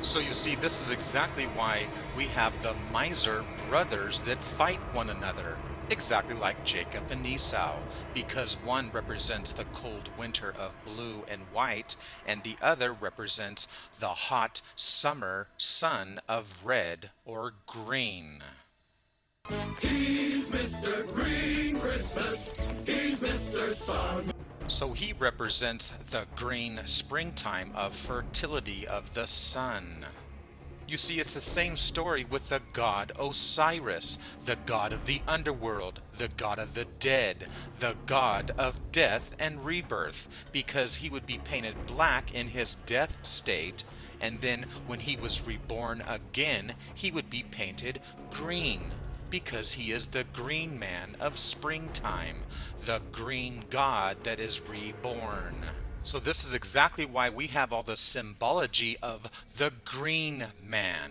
So you see, this is exactly why we have the miser brothers that fight one another, exactly like Jacob and Esau, because one represents the cold winter of blue and white, and the other represents the hot summer sun of red or green. He's Mr. Green Christmas. He's Mr. Sun. So he represents the green springtime of fertility of the sun. You see, it's the same story with the god Osiris, the god of the underworld, the god of the dead, the god of death and rebirth, because he would be painted black in his death state, and then when he was reborn again, he would be painted green, because he is the green man of springtime, the green god that is reborn. So this is exactly why we have all the symbology of the green man,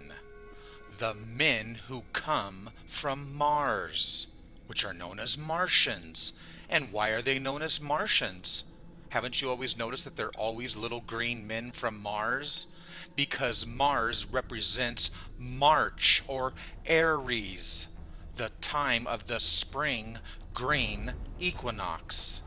the men who come from Mars, which are known as Martians. And why are they known as Martians? Haven't you always noticed that they're always little green men from Mars? Because Mars represents March or Aries, the time of the spring green equinox,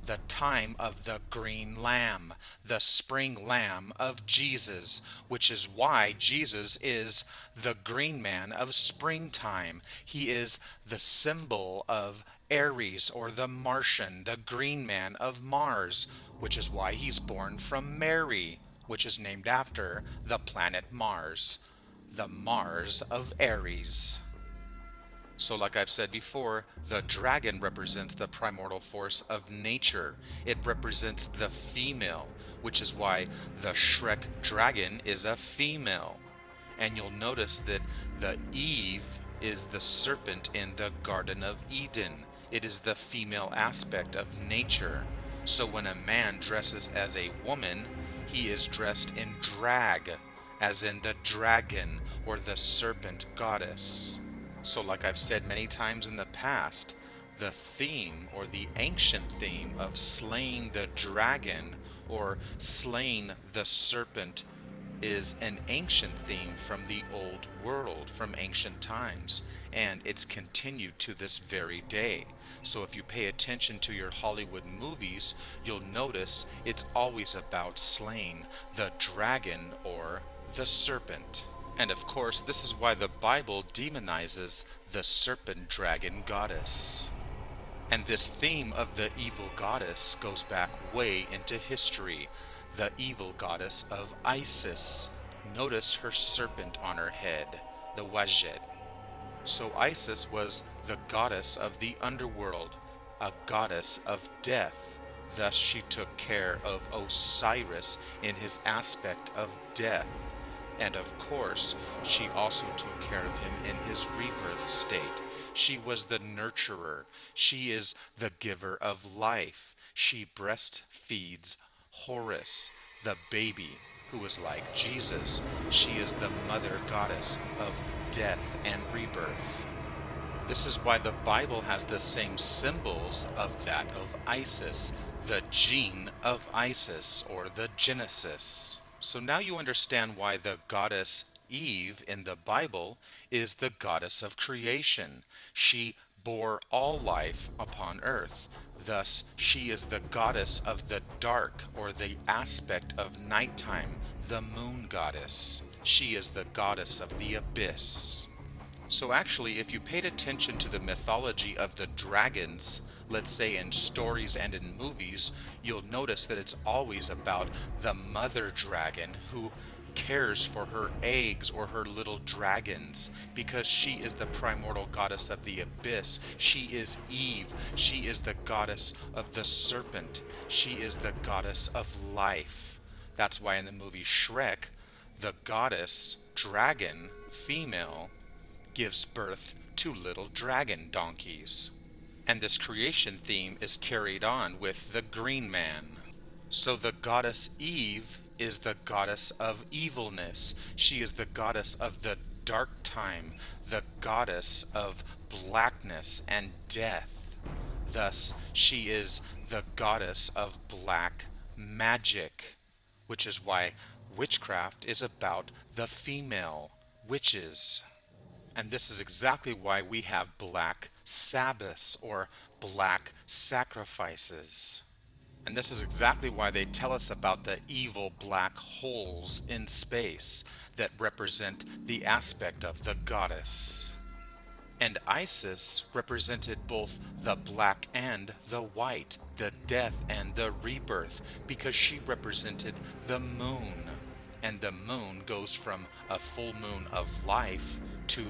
the time of the green lamb, the spring lamb of Jesus, which is why Jesus is the green man of springtime. He is the symbol of Aries or the Martian, the green man of Mars, which is why he's born from Mary, which is named after the planet Mars, the Mars of Aries. So like I've said before, the dragon represents the primordial force of nature. It represents the female, which is why the Shrek dragon is a female. And you'll notice that the Eve is the serpent in the Garden of Eden. It is the female aspect of nature. So when a man dresses as a woman, he is dressed in drag, as in the dragon or the serpent goddess. So like I've said many times in the past, the theme or the ancient theme of slaying the dragon or slaying the serpent is an ancient theme from the old world, from ancient times, and it's continued to this very day. So if you pay attention to your Hollywood movies, you'll notice it's always about slaying the dragon or the serpent. And of course, this is why the Bible demonizes the serpent dragon goddess. And this theme of the evil goddess goes back way into history. The evil goddess of Isis. Notice her serpent on her head, the Wajet. So Isis was the goddess of the underworld, a goddess of death. Thus she took care of Osiris in his aspect of death. And of course, she also took care of him in his rebirth state. She was the nurturer. She is the giver of life. She breastfeeds Horus, the baby who is like Jesus. She is the mother goddess of death and rebirth. This is why the Bible has the same symbols of that of Isis, the gene of Isis, or the Genesis. So now you understand why the goddess Eve in the Bible is the goddess of creation. She bore all life upon earth. Thus, she is the goddess of the dark, or the aspect of nighttime, the moon goddess. She is the goddess of the abyss. So actually, if you paid attention to the mythology of the dragons, let's say in stories and in movies, you'll notice that it's always about the mother dragon who cares for her eggs or her little dragons, because she is the primordial goddess of the abyss. She is Eve. She is the goddess of the serpent. She is the goddess of life. That's why in the movie Shrek, the goddess dragon, female, gives birth to little dragon donkeys. And this creation theme is carried on with the green man. So the goddess Eve is the goddess of evilness. She is the goddess of the dark time, the goddess of blackness and death. Thus, she is the goddess of black magic, which is why Witchcraft is about the female, witches. And this is exactly why we have black Sabbaths or black sacrifices. And this is exactly why they tell us about the evil black holes in space that represent the aspect of the goddess. And Isis represented both the black and the white, the death and the rebirth, because she represented the moon. And the moon goes from a full moon of life to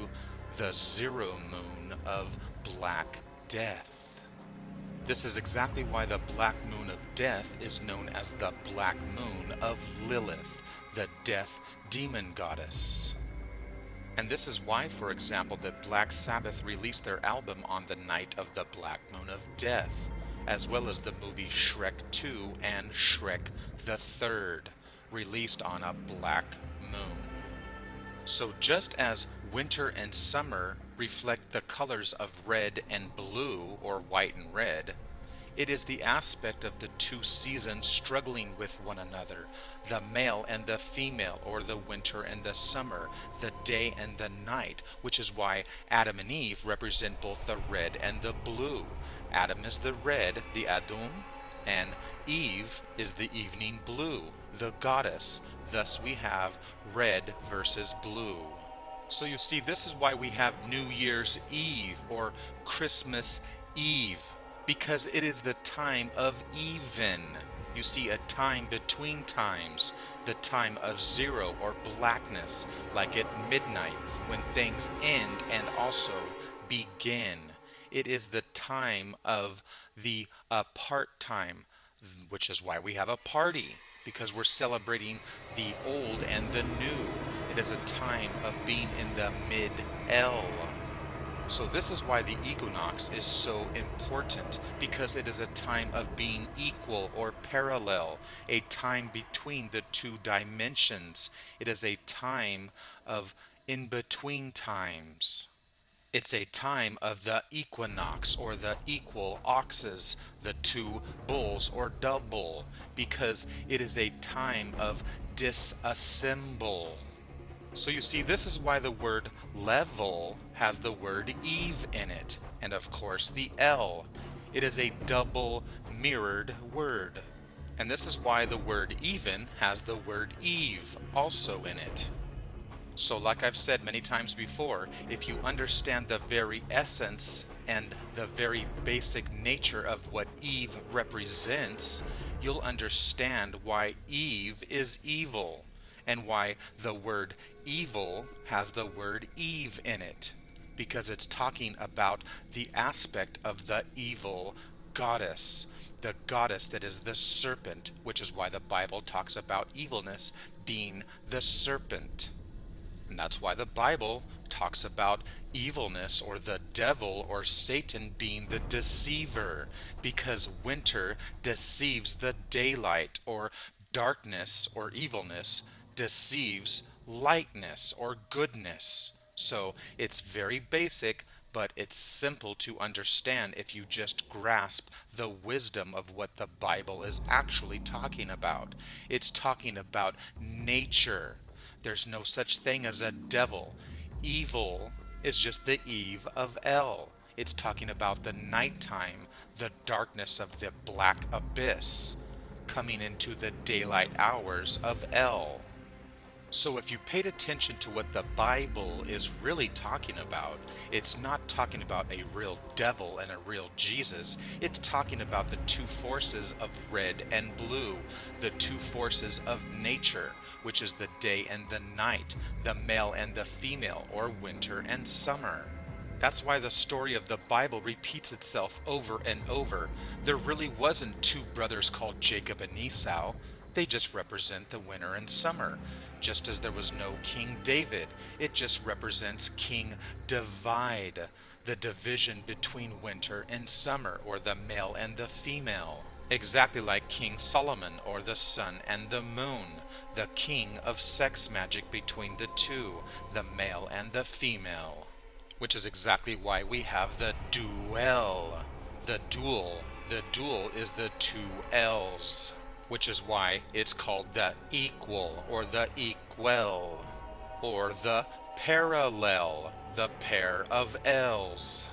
the zero moon of black death. This is exactly why the black moon of death is known as the black moon of Lilith, the death demon goddess. And this is why, for example, that Black Sabbath released their album on the night of the Black Moon of Death, as well as the movie Shrek 2 and Shrek the Third, released on a black moon. So just as winter and summer reflect the colors of red and blue, or white and red, it is the aspect of the two seasons struggling with one another, the male and the female, or the winter and the summer, the day and the night, which is why Adam and Eve represent both the red and the blue. Adam is the red, the Adum, and Eve is the evening blue, the goddess. Thus we have red versus blue. So you see, this is why we have New Year's Eve or Christmas Eve, because it is the time of even. You see, a time between times, the time of zero or blackness, like at midnight when things end and also begin. It is the time of the apart time, which is why we have a party, because we're celebrating the old and the new. It is a time of being in the mid-L. So this is why the equinox is so important, because it is a time of being equal or parallel, a time between the two dimensions. It is a time of in-between times. It's a time of the equinox or the equal oxes, the two bulls or double, because it is a time of disassemble. So you see, this is why the word level has the word Eve in it, and of course the L. It is a double mirrored word. And this is why the word even has the word Eve also in it. So like I've said many times before, if you understand the very essence and the very basic nature of what Eve represents, you'll understand why Eve is evil and why the word evil has the word Eve in it, because it's talking about the aspect of the evil goddess, the goddess that is the serpent, which is why the Bible talks about evilness being the serpent. And that's why the Bible talks about evilness or the devil or Satan being the deceiver, because winter deceives the daylight, or darkness or evilness deceives lightness or goodness. So it's very basic, but it's simple to understand if you just grasp the wisdom of what the Bible is actually talking about. It's talking about nature. There's no such thing as a devil. Evil is just the Eve of El. It's talking about the nighttime, the darkness of the black abyss, coming into the daylight hours of El. So if you paid attention to what the Bible is really talking about, it's not talking about a real devil and a real Jesus. It's talking about the two forces of red and blue, the two forces of nature, which is the day and the night, the male and the female, or winter and summer. That's why the story of the Bible repeats itself over and over. There really wasn't two brothers called Jacob and Esau. They just represent the winter and summer. Just as there was no King David, it just represents King Divide, the division between winter and summer, or the male and the female. Exactly like King Solomon, or the sun and the moon, the king of sex magic between the two, the male and the female. Which is exactly why we have the duel. The duel. The duel is the two L's. which is why it's called the equal or the equal, or the parallel, the pair of L's.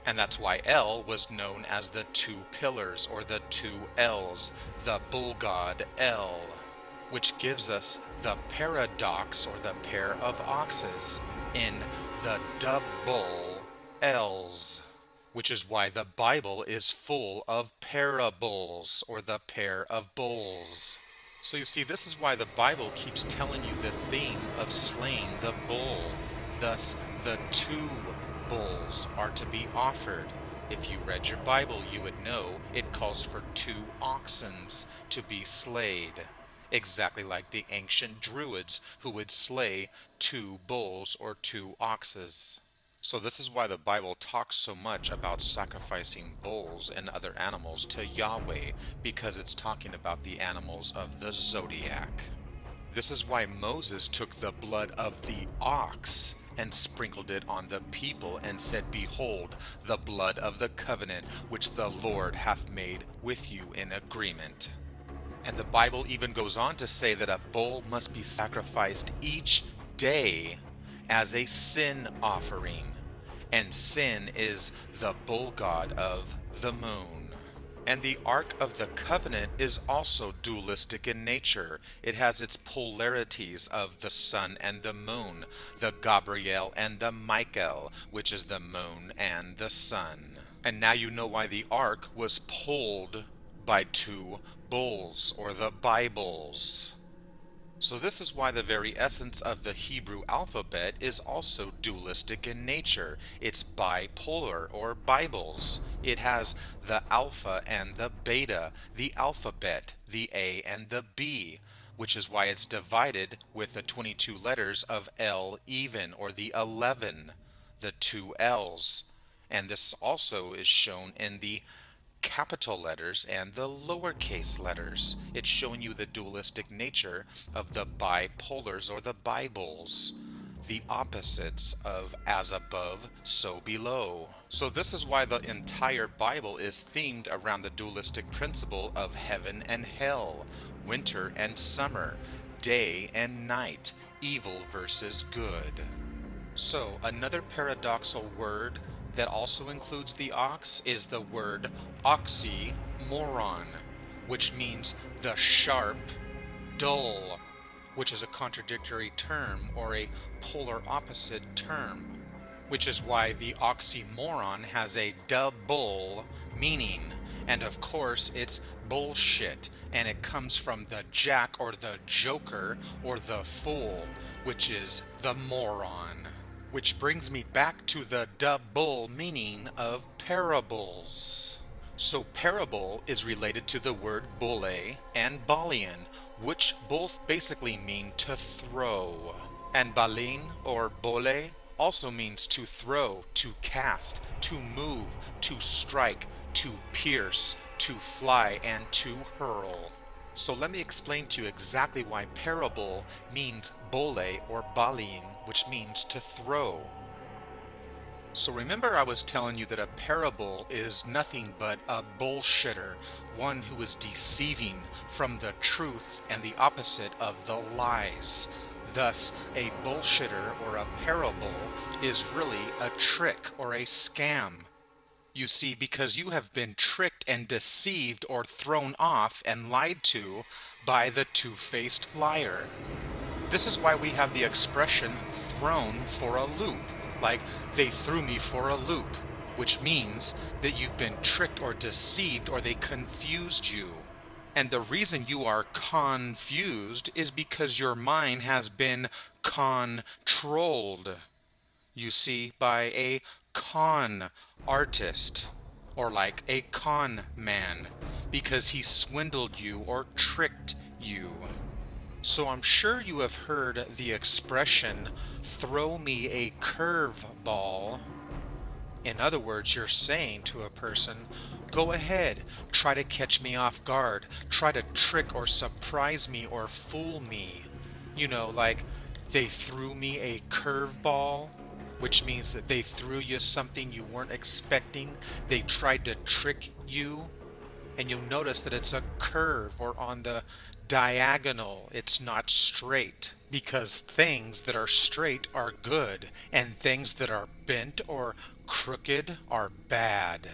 And that's why L was known as the two pillars or the two L's, the bull god L, which gives us the paradox or the pair of oxes in the double L's, which is why the Bible is full of parables or the pair of bulls. So you see, this is why the Bible keeps telling you the theme of slaying the bull. Thus, the two bulls are to be offered. If you read your Bible, you would know it calls for two oxens to be slayed. Exactly like the ancient Druids who would slay two bulls or two oxes. So this is why the Bible talks so much about sacrificing bulls and other animals to Yahweh, because it's talking about the animals of the zodiac. This is why Moses took the blood of the ox and sprinkled it on the people and said, "Behold, the blood of the covenant which the Lord hath made with you in agreement." And the Bible even goes on to say that a bull must be sacrificed each day as a sin offering. And sin is the bull god of the moon. And the Ark of the Covenant is also dualistic in nature. It has its polarities of the sun and the moon, the Gabriel and the Michael, which is the moon and the sun. And now you know why the Ark was pulled by two bulls, or the Bibles. So this is why the very essence of the Hebrew alphabet is also dualistic in nature. It's bipolar, or Bibles. It has the alpha and the beta, the alphabet, the A and the B, which is why it's divided with the 22 letters of L even, or the 11, the two L's. And this also is shown in the capital letters and the lowercase letters. It's showing you the dualistic nature of the bipolars or the Bibles, the opposites of as above, so below. So this is why the entire Bible is themed around the dualistic principle of heaven and hell, winter and summer, day and night, evil versus good. So, another paradoxal word that also includes the ox is the word oxymoron, which means the sharp, dull, which is a contradictory term or a polar opposite term, which is why the oxymoron has a double meaning. And of course, it's bullshit, and it comes from the jack or the joker or the fool, which is the moron. Which brings me back to the double meaning of parables. So parable is related to the word bulle and balian, which both basically mean to throw. And balin or bole also means to throw, to cast, to move, to strike, to pierce, to fly, and to hurl. So let me explain to you exactly why parable means bole or balin, which means to throw. So remember I was telling you that a parable is nothing but a bullshitter, one who is deceiving from the truth and the opposite of the lies. Thus, a bullshitter or a parable is really a trick or a scam. You see, because you have been tricked and deceived or thrown off and lied to by the two-faced liar. This is why we have the expression thrown for a loop, like they threw me for a loop, which means that you've been tricked or deceived or they confused you. And the reason you are confused is because your mind has been controlled, you see, by a con artist, or like a con man, because he swindled you or tricked you. So I'm sure you have heard the expression, throw me a curve ball. In other words, you're saying to a person, go ahead, try to catch me off guard, try to trick or surprise me or fool me. You know, like they threw me a curve ball, which means that they threw you something you weren't expecting. They tried to trick you. And you'll notice that it's a curve or on the diagonal. It's not straight because things that are straight are good and things that are bent or crooked are bad.